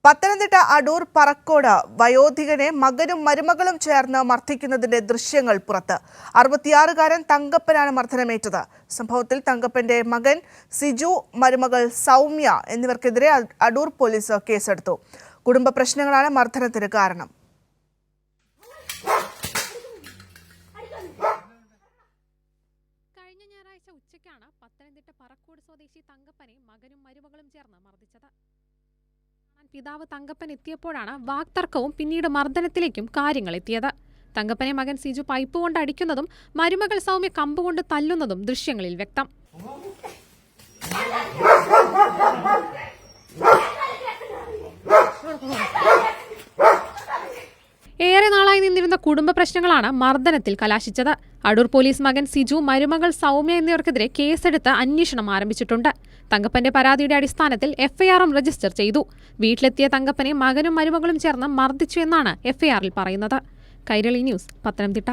പത്തനംതിട്ട അടൂർ പറക്കോട് വയോധികനെ മകനും മരുമകളും ചേർന്ന് മർദ്ദിക്കുന്നതിന്റെ ദൃശ്യങ്ങൾ പുറത്ത്. 66-കാരൻ തങ്കപ്പനാണ് മർദ്ദനമേറ്റത്. സംഭവത്തിൽ തങ്കപ്പന്റെ മകൻ സിജു, മരുമകൾ സൗമ്യ എന്നിവർക്കെതിരെ അടൂർ പോലീസ് കേസെടുത്തു. കുടുംബ പ്രശ്നങ്ങളാണ് മർദ്ദനത്തിന് കാരണം. കഴിഞ്ഞ ഞായറാഴ്ച ഉച്ചയ്ക്കാണ് പത്തനംതിട്ട പറക്കോട് സ്വദേശി തങ്കപ്പനെ മകനും മരുമകളും ചേർന്ന് മർദ്ദിച്ചത്. പിതാവ് തങ്കപ്പൻ എത്തിയപ്പോഴാണ് വാക്തർക്കവും പിന്നീട് മർദ്ദനത്തിലേക്കും കാര്യങ്ങൾ എത്തിയത്. തങ്കപ്പനെ മകൻ സിജു പൈപ്പ് കൊണ്ട് അടിക്കുന്നതും മരുമകൾ സൗമ്യ കമ്പുകൊണ്ട് തല്ലുന്നതും ദൃശ്യങ്ങളിൽ വ്യക്തം. ഏറെ നാളായി നിന്നിരുന്ന കുടുംബ പ്രശ്നങ്ങളാണ് മർദ്ദനത്തിൽ കലാശിച്ചത്. അടൂർ പോലീസ് മകൻ സിജു, മരുമകൾ സൗമ്യ എന്നിവർക്കെതിരെ കേസെടുത്ത് അന്വേഷണം ആരംഭിച്ചിട്ടുണ്ട്. തങ്കപ്പന്റെ പരാതിയുടെ അടിസ്ഥാനത്തിൽ എഫ്ഐആറും രജിസ്റ്റർ ചെയ്തു. വീട്ടിലെത്തിയ തങ്കപ്പനെ മകനും മരുമകളും ചേർന്ന് മർദ്ദിച്ചു എന്നാണ് എഫ്ഐആറിൽ പറയുന്നത്. കൈരളി ന്യൂസ്, പത്തനംതിട്ട.